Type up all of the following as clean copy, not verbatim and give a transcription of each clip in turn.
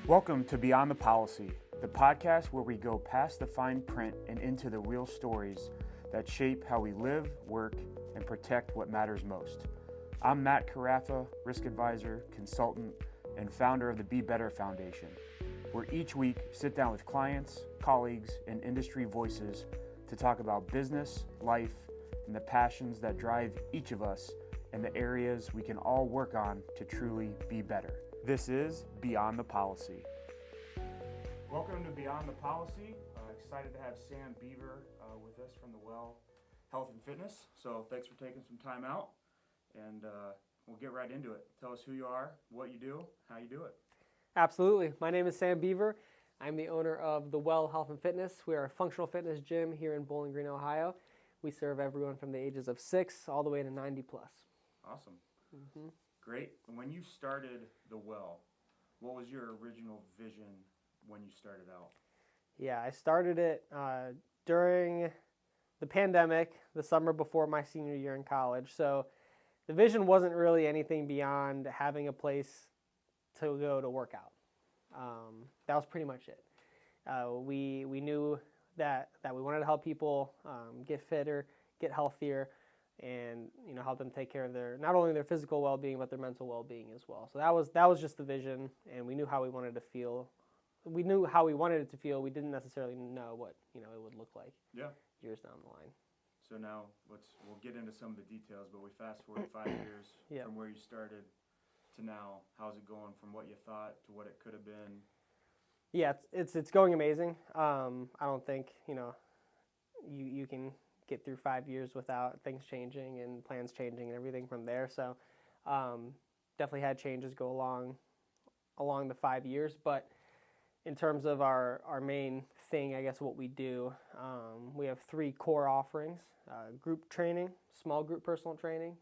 Welcome to Beyond the Policy, the podcast where we go past the fine print and into the real stories that shape how we live, work, and protect what matters most. I'm Matt Carafa, risk advisor, consultant, and founder of the Be Better Foundation, where each week sit down with clients, colleagues, and industry voices to talk about business, life, and the passions that drive each of us and the areas we can all work on to truly be better. This is Beyond the Policy. Welcome to Beyond the Policy. Excited to have Sam Beaver with us from the Well Health and Fitness. So thanks for taking some time out, and we'll get right into it. Tell us who you are, what you do, how you do it. Absolutely. My name is Sam Beaver. I'm the owner of the Well Health and Fitness. We are a functional fitness gym here in Bowling Green, Ohio. We serve everyone from the ages of 6 all the way to 90 plus. Awesome. Great. When you started the Well, what was your original vision when you started out? Yeah, I started it during the pandemic, the summer before my senior year in college. So the vision wasn't really anything beyond having a place to go to work out. That was pretty much it. We knew that we wanted to help people get fitter, get healthier, and help them take care of their not only their physical well-being but their mental well-being as well. So that was just the vision, and we knew how we wanted to feel. We knew how we wanted it to feel. We didn't necessarily know what it would look like years down the line. So now we'll get into some of the details, but we fast forward 5 years from where you started to now. How's it going from what you thought to what it could have been? Yeah, it's going amazing. I don't think you can get through 5 years without things changing and plans changing and everything from there. So definitely had changes go along the 5 years. But in terms of our main thing, I guess what we do, we have 3 core offerings: group training, small group personal training.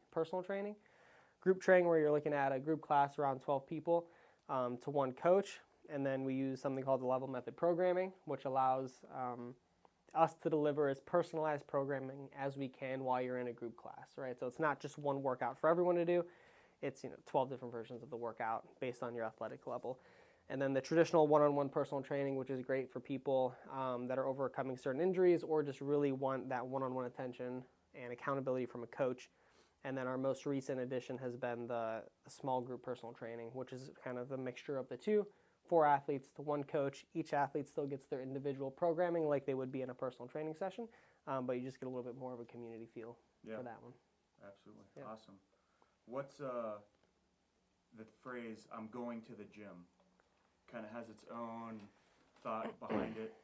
Group training where you're looking at a group class around 12 people to one coach. And then we use something called the level method programming, which allows us to deliver as personalized programming as we can while you're in a group class, right? So it's not just one workout for everyone to do. It's 12 different versions of the workout based on your athletic level. And then the traditional one-on-one personal training, which is great for people that are overcoming certain injuries or just really want that one-on-one attention and accountability from a coach. And then our most recent addition has been the small group personal training, which is kind of the mixture of the two. 4 athletes to one coach. Each athlete still gets their individual programming like they would be in a personal training session, but you just get a little bit more of a community feel for that one. Absolutely. Yeah. Awesome. What's the phrase, I'm going to the gym, kind of has its own thought behind it.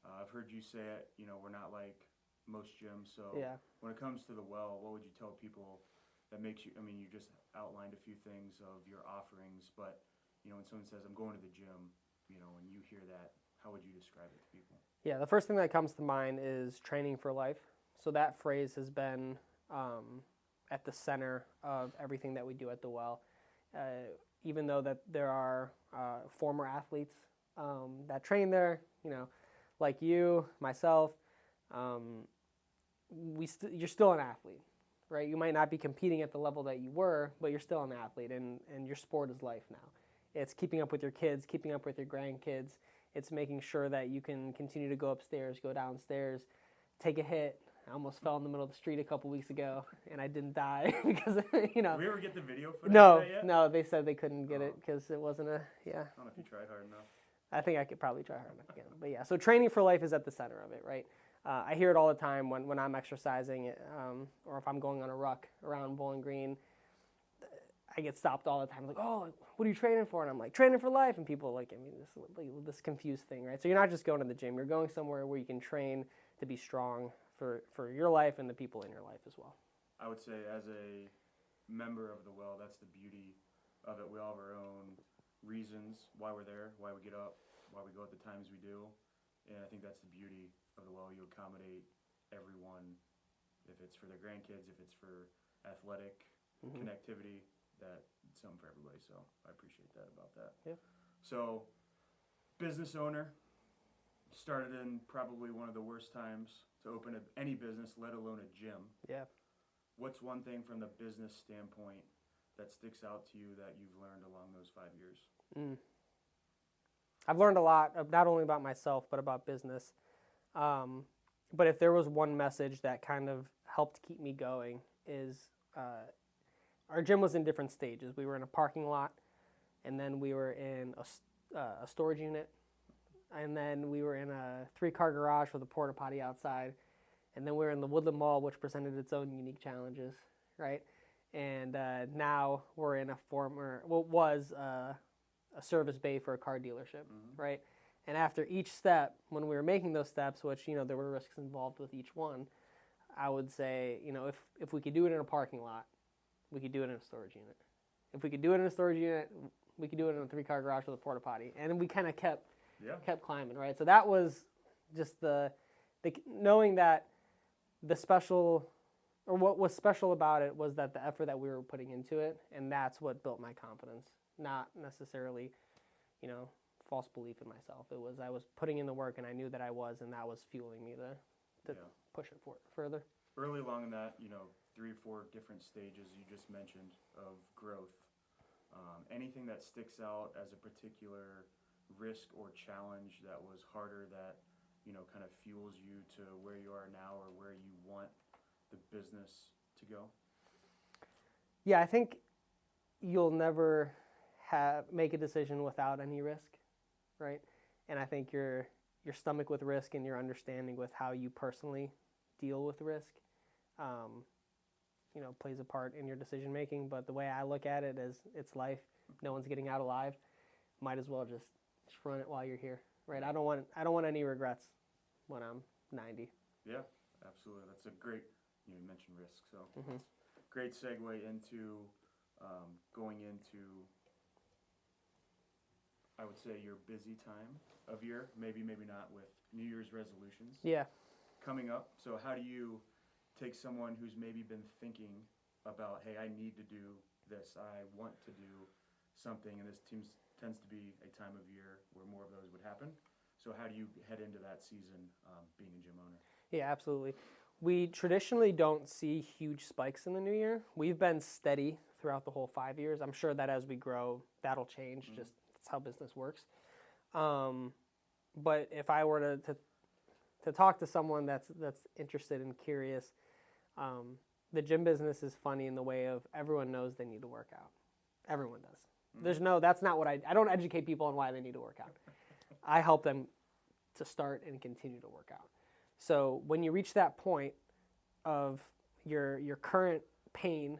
I've heard you say it, we're not like most gyms. So when it comes to the Well, what would you tell people that makes you, you just outlined a few things of your offerings, but when someone says, I'm going to the gym, and you hear that, how would you describe it to people? Yeah, the first thing that comes to mind is training for life. So that phrase has been at the center of everything that we do at the Well. Even though that there are former athletes that train there, like you, myself, you're still an athlete, right? You might not be competing at the level that you were, but you're still an athlete, and your sport is life now. It's keeping up with your kids, keeping up with your grandkids. It's making sure that you can continue to go upstairs, go downstairs, take a hit. I almost fell in the middle of the street a couple weeks ago, and I didn't die because, Did we ever get the video footage of that yet? No, they said they couldn't get it because it wasn't I don't know if you tried hard enough. I think I could probably try hard enough again. But yeah, so training for life is at the center of it, right? I hear it all the time when I'm exercising or if I'm going on a ruck around Bowling Green. I get stopped all the time, like, oh, what are you training for? And I'm like, training for life. And people this confused thing, right? So you're not just going to the gym. You're going somewhere where you can train to be strong for your life and the people in your life as well. I would say as a member of the Well, that's the beauty of it. We all have our own reasons why we're there, why we get up, why we go at the times we do. And I think that's the beauty of the Well. You accommodate everyone, if it's for their grandkids, if it's for athletic connectivity. That's something for everybody, so I appreciate that about that. Yeah. So, business owner, started in probably one of the worst times to open any business, let alone a gym. Yeah. What's one thing from the business standpoint that sticks out to you that you've learned along those 5 years? I've learned a lot, not only about myself, but about business. But if there was one message that kind of helped keep me going is our gym was in different stages. We were in a parking lot, and then we were in a storage unit, and then we were in a 3-car garage with a porta potty outside, and then we were in the Woodland Mall, which presented its own unique challenges, right? And now we're in was a service bay for a car dealership, right? And after each step, when we were making those steps, which, there were risks involved with each one, I would say, if we could do it in a parking lot, we could do it in a storage unit. If we could do it in a storage unit, we could do it in a 3-car garage with a porta potty. And we kind of kept climbing, right? So that was just the knowing that what was special about it was that the effort that we were putting into it, and that's what built my confidence, not necessarily, false belief in myself. I was putting in the work, and I knew that I was, and that was fueling me to push it further. Early along in that, 3 or 4 different stages you just mentioned of growth, anything that sticks out as a particular risk or challenge that was harder that, kind of fuels you to where you are now or where you want the business to go? Yeah, I think you'll never make a decision without any risk, right? And I think your stomach with risk and your understanding with how you personally deal with risk, plays a part in your decision making. But the way I look at it is, it's life. No one's getting out alive. Might as well just run it while you're here, right? I don't want any regrets when I'm 90. Yeah, absolutely. That's a great. You mentioned risk, so great segue into going into, I would say, your busy time of year, maybe not, with New Year's resolutions. Yeah. Coming up. So how do you take someone who's maybe been thinking about, hey, I need to do this, I want to do something, and this tends to be a time of year where more of those would happen. So how do you head into that season being a gym owner? Yeah, absolutely. We traditionally don't see huge spikes in the new year. We've been steady throughout the whole 5 years. I'm sure that as we grow, that'll change. Just that's how business works. But if I were to talk to someone that's interested and curious, the gym business is funny in the way of everyone knows they need to work out. Everyone does. That's not what I don't educate people on why they need to work out. I help them to start and continue to work out. So when you reach that point of your current pain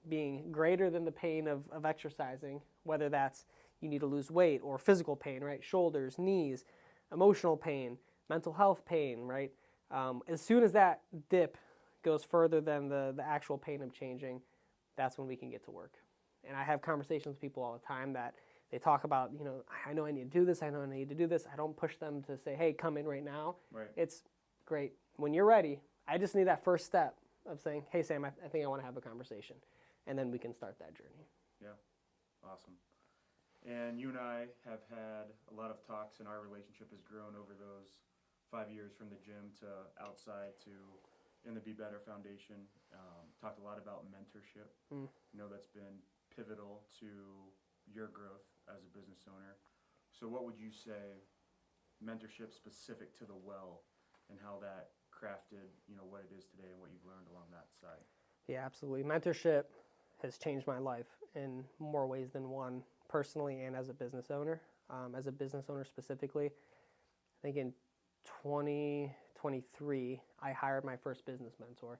being greater than the pain of exercising, whether that's you need to lose weight or physical pain, right? Shoulders, knees, emotional pain, mental health pain, right? As soon as that dip goes further than the actual pain of changing, that's when we can get to work. And I have conversations with people all the time that they talk about, I know I need to do this, I know I need to do this. I don't push them to say, hey, come in right now. Right. It's great. When you're ready, I just need that first step of saying, hey, Sam, I think I want to have a conversation. And then we can start that journey. Yeah, awesome. And you and I have had a lot of talks, and our relationship has grown over those 5 years, from the gym to outside to in the Be Better Foundation. Talked a lot about mentorship. That's been pivotal to your growth as a business owner. So what would you say mentorship specific to the well, and how that crafted, what it is today and what you've learned along that side? Yeah, absolutely. Mentorship has changed my life in more ways than one, personally and as a business owner. As a business owner specifically, I think in 2023, I hired my first business mentor.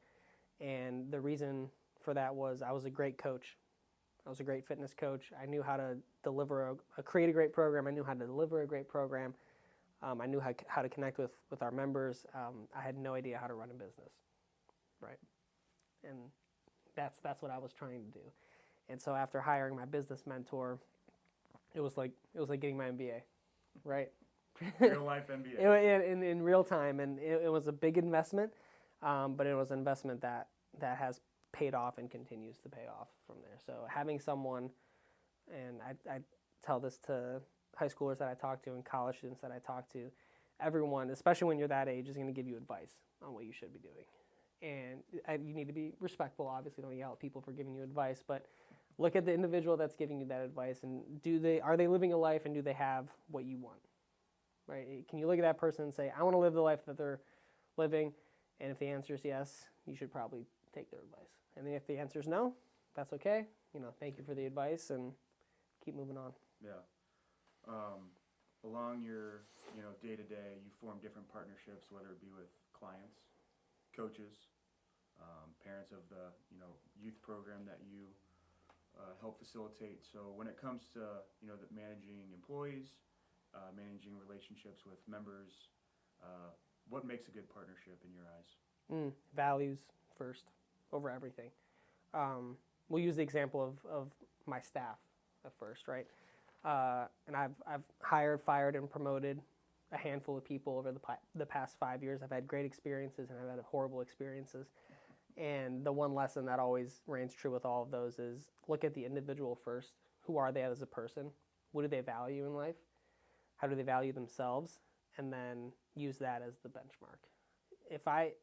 And the reason for that was I was a great coach. I was a great fitness coach. I knew how to create a great program. I knew how to deliver a great program. I knew how to connect with our members. I had no idea how to run a business, right? And that's what I was trying to do. And so after hiring my business mentor, it was like getting my MBA, right? Real life MBA. In real time, and it was a big investment, but it was an investment that has paid off and continues to pay off from there. So having someone, and I tell this to high schoolers that I talk to and college students that I talk to, everyone, especially when you're that age, is going to give you advice on what you should be doing. And you need to be respectful, obviously. Don't yell at people for giving you advice, but Look at the individual that's giving you that advice, and are they living a life, and do they have what you want? Right? Can you look at that person and say, I want to live the life that they're living? And if the answer is yes, you should probably take their advice. And then if the answer is no, that's okay. Thank you for the advice, and keep moving on. Yeah. Along your, day-to-day, you form different partnerships, whether it be with clients, coaches, parents of the, youth program that you help facilitate. So when it comes to, managing employees, managing relationships with members, what makes a good partnership in your eyes? Values first over everything. We'll use the example of my staff at first, right? And I've hired, fired, and promoted a handful of people over the past 5 years. I've had great experiences and I've had horrible experiences. And the one lesson that always reigns true with all of those is look at the individual first. Who are they as a person? What do they value in life? How do they value themselves? And then use that as the benchmark. If I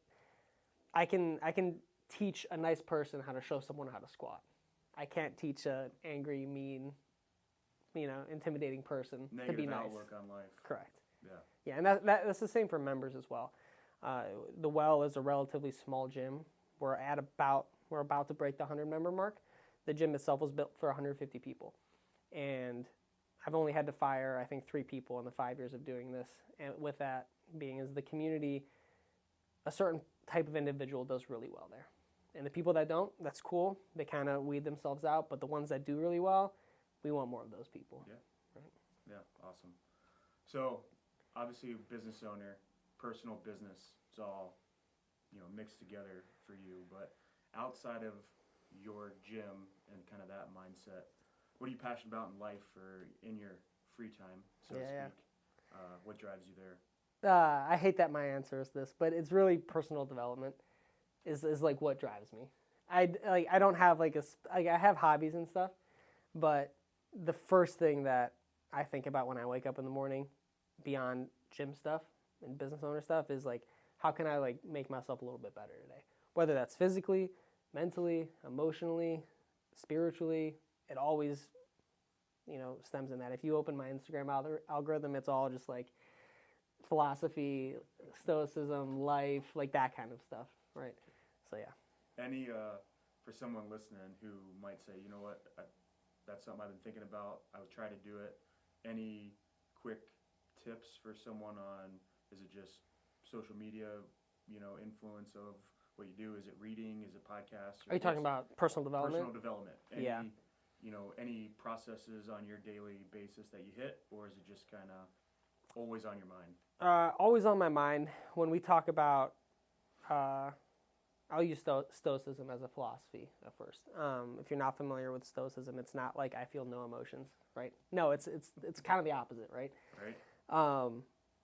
can teach a nice person how to show someone how to squat. I can't teach an angry, mean, intimidating person to be nice. Negative outlook on life. Correct. Yeah. Yeah, and that's the same for members as well. The Well is a relatively small gym. We're about to break the 100-member mark. The gym itself was built for 150 people, and I've only had to fire, I think, 3 people in the 5 years of doing this. And with that being is the community, a certain type of individual does really well there. And the people that don't, that's cool. They kind of weed themselves out. But the ones that do really well, we want more of those people. Yeah. Right? Yeah, awesome. So, obviously, business owner, personal business, it's all, mixed together for you. But outside of your gym and kind of that mindset, what are you passionate about in life or in your free time, so to speak? Yeah. What drives you there? I hate that my answer is this, but it's really personal development is like what drives me. I don't have I have hobbies and stuff, but the first thing that I think about when I wake up in the morning, beyond gym stuff and business owner stuff, is how can I make myself a little bit better today? Whether that's physically, mentally, emotionally, spiritually, it always, stems in that. If you open my Instagram algorithm, it's all just philosophy, stoicism, life, that kind of stuff, right? So yeah. Any for someone listening who might say, you know what, that's something I've been thinking about. I would try to do it. Any quick tips for someone on? Is it just social media, influence of what you do? Is it reading? Is it podcasts? Are you talking about personal development? Personal development. Any processes on your daily basis that you hit, or is it just kind of always on your mind? Always on my mind. When we talk about, I'll use stoicism as a philosophy at first. If you're not familiar with stoicism, it's not like I feel no emotions, right? No, it's kind of the opposite, right? Right.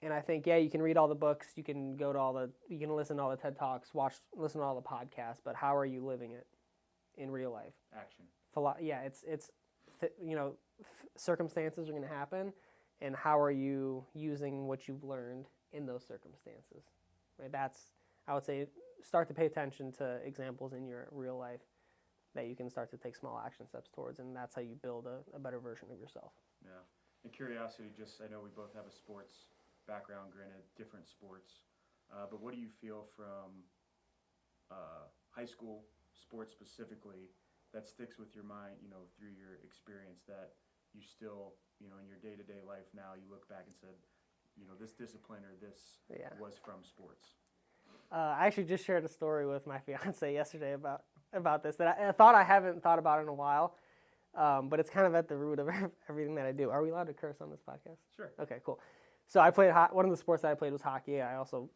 And I think, you can read all the books, you can you can listen to all the TED Talks, listen to all the podcasts, but how are you living it in real life? Action. Circumstances are going to happen, and how are you using what you've learned in those circumstances? Right? I would say, start to pay attention to examples in your real life that you can start to take small action steps towards, and that's how you build a better version of yourself. Yeah. And curiosity, I know we both have a sports background, granted, different sports, but what do you feel from high school sports specifically that sticks with your mind, through your experience, that you still, in your day-to-day life now, you look back and said, this discipline or this was from sports? I actually just shared a story with my fiance yesterday about this that I thought I haven't thought about in a while, but it's kind of at the root of everything that I do. Are we allowed to curse on this podcast? Sure. Okay, cool. So I played one of the sports that I played was hockey. I also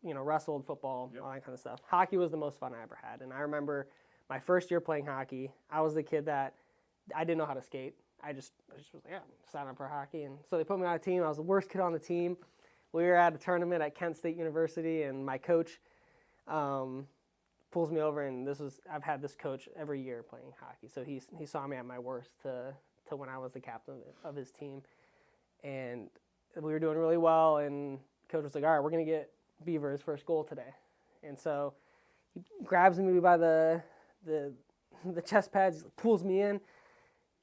wrestled, football, all that kind of stuff. Hockey was the most fun I ever had, and I remember my first year playing hockey. I was the kid that I didn't know how to skate. I just was sign up for hockey, and so they put me on a team. I was the worst kid on the team. We were at a tournament at Kent State University, and my coach pulls me over, and I've had this coach every year playing hockey, so he saw me at my worst to when I was the captain of his team, and we were doing really well, and coach was like, all right, we're going to get Beaver his first goal today. And so he grabs me by the chest pads, pulls me in,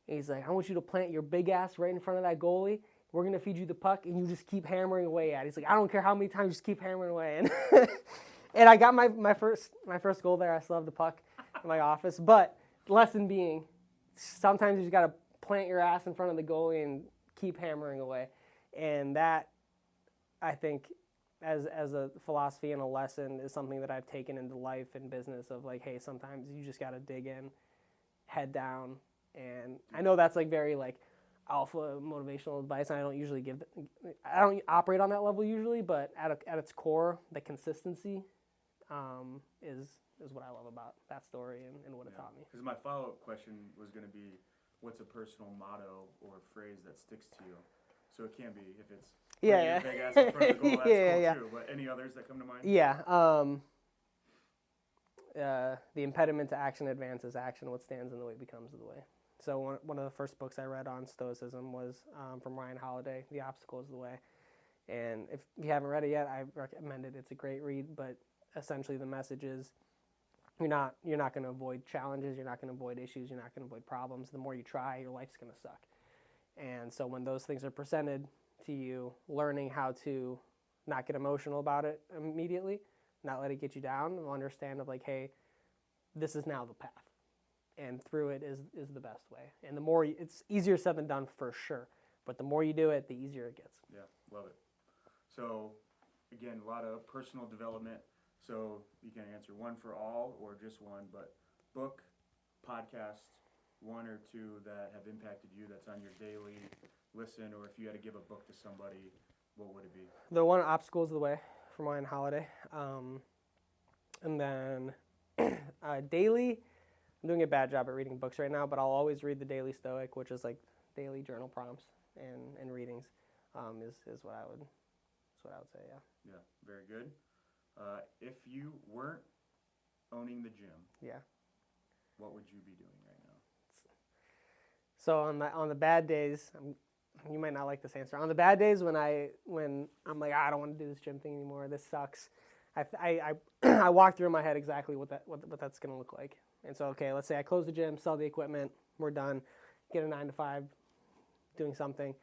And he's like, I want you to plant your big ass right in front of that goalie. We're going to feed you the puck, and you just keep hammering away at it. He's like, I don't care how many times, just keep hammering away. And, and I got my first goal there. I still have the puck in my office. But the lesson being, sometimes you just got to plant your ass in front of the goalie and keep hammering away. And that, I think, as a philosophy and a lesson is something that I've taken into life and business of like, hey, sometimes you just got to dig in, head down. And I know that's like very like alpha motivational advice. And I don't operate on that level usually, but at its core, the consistency is what I love about that story and what it taught me. Because my follow-up question was going to be, what's a personal motto or phrase that sticks to you? So it can be, if it's big ass in front of the goal, that's cool too. But any others that come to mind? Yeah. The impediment to action advances action. What stands in the way becomes the way. So one of the first books I read on Stoicism was from Ryan Holiday, The Obstacle is the Way. And if you haven't read it yet, I recommend it. It's a great read, but essentially the message is you're not going to avoid challenges, you're not going to avoid issues, you're not going to avoid problems. The more you try, your life's going to suck. And so when those things are presented to you, learning how to not get emotional about it immediately, not let it get you down, and understand of like, hey, this is now the path. And through it is the best way. And the more, it's easier said than done for sure, but the more you do it, the easier it gets. Yeah, love it. So, again, a lot of personal development. So you can answer one for all or just one, but book, podcast, one or two that have impacted you that's on your daily listen, or if you had to give a book to somebody, what would it be? The one, Obstacle is the Way, from Ryan Holiday. And then daily, I'm doing a bad job at reading books right now, but I'll always read the Daily Stoic, which is like daily journal prompts and readings, is what I would say, yeah. Yeah, very good. If you weren't owning the gym, what would you be doing right now? So on the bad days, you might not like this answer. On the bad days when I'm like, I don't want to do this gym thing anymore, this sucks, I walk through in my head exactly what that's going to look like. And so, okay, let's say I close the gym, sell the equipment, we're done, get a 9 to 5, doing something,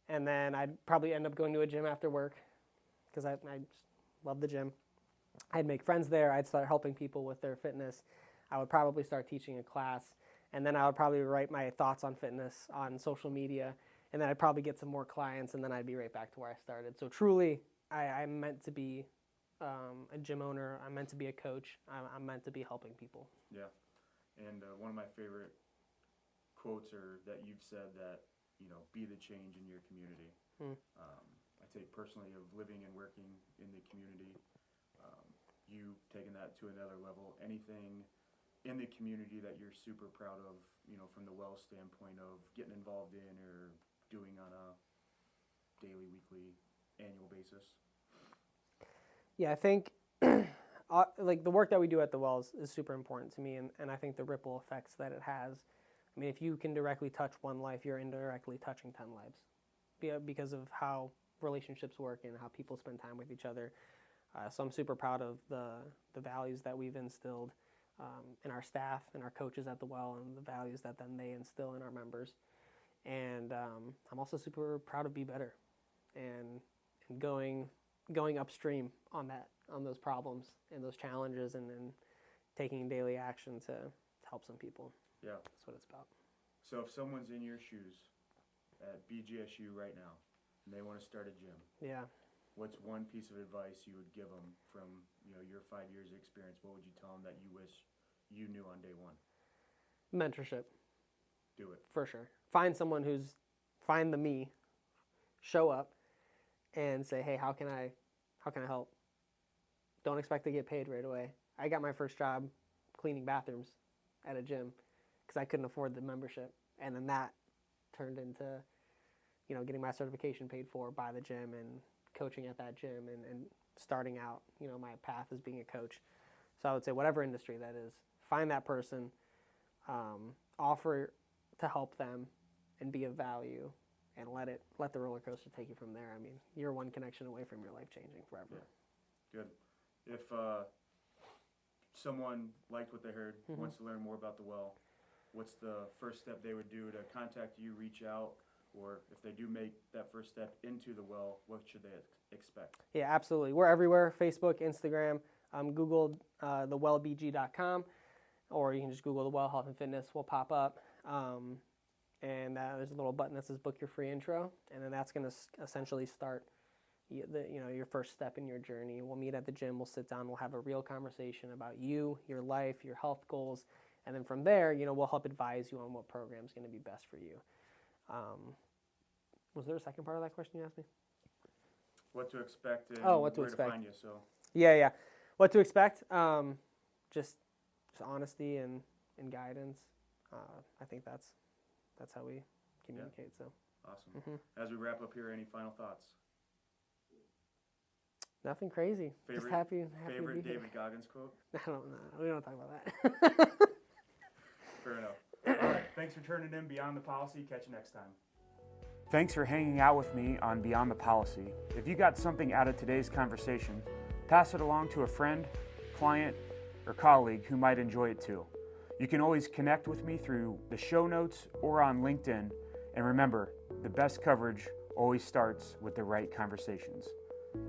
and then I'd probably end up going to a gym after work because I just love the gym. I'd make friends there. I'd start helping people with their fitness. I would probably start teaching a class, and then I would probably write my thoughts on fitness on social media, and then I'd probably get some more clients, and then I'd be right back to where I started. So truly, I'm meant to be a gym owner. I'm meant to be a coach. I'm meant to be helping people. Yeah, and one of my favorite quotes are that you've said that, be the change in your community. I take personally of living and working in the community. You taking that to another level. Anything in the community that you're super proud of, from the well standpoint of getting involved in or doing on a daily, weekly, annual basis? Yeah, I think like the work that we do at the Wells is super important to me, and I think the ripple effects that it has. I mean, if you can directly touch one life, you're indirectly touching 10 lives because of how relationships work and how people spend time with each other. So I'm super proud of the values that we've instilled in our staff and our coaches at the Well, and the values that then they instill in our members. And I'm also super proud of Be Better and going upstream on those problems and those challenges and taking daily action to help some people. Yeah. That's what it's about. So if someone's in your shoes at BGSU right now and they want to start a gym, what's one piece of advice you would give them from your 5 years of experience? What would you tell them that you wish you knew on day one? Mentorship. Do it. For sure. Find the me, show up, and say, hey, how can I help? Don't expect to get paid right away. I got my first job cleaning bathrooms at a gym because I couldn't afford the membership, and then that turned into getting my certification paid for by the gym and coaching at that gym and starting out my path as being a coach. So I would say whatever industry that is, find that person, offer to help them and be of value, and let the roller coaster take you from there. I mean, you're one connection away from your life changing forever. Yeah. Good. If someone liked what they heard, wants to learn more about the Well, what's the first step they would do to contact you, reach out, or if they do make that first step into the well, what should they expect? Yeah, absolutely. We're everywhere: Facebook, Instagram. Google thewellbg.com, or you can just Google the Well Health and Fitness. Will pop up, and there's a little button that says "Book your free intro," and then that's going to essentially start your first step in your journey. We'll meet at the gym. We'll sit down. We'll have a real conversation about you, your life, your health goals, and then from there, we'll help advise you on what program is going to be best for you. Was there a second part of that question you asked me? What to expect and what to where expect. to find you. So Yeah. What to expect? Just honesty and guidance. I think that's how we communicate. So awesome. As we wrap up here, any final thoughts? Nothing crazy. Just happy favorite to be David Goggins quote? I don't know. We don't talk about that. Fair enough. All right. Thanks for turning in Beyond the Policy. Catch you next time. Thanks for hanging out with me on Beyond the Policy. If you got something out of today's conversation, pass it along to a friend, client, or colleague who might enjoy it too. You can always connect with me through the show notes or on LinkedIn. And remember, the best coverage always starts with the right conversations.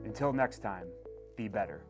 Until next time, be better.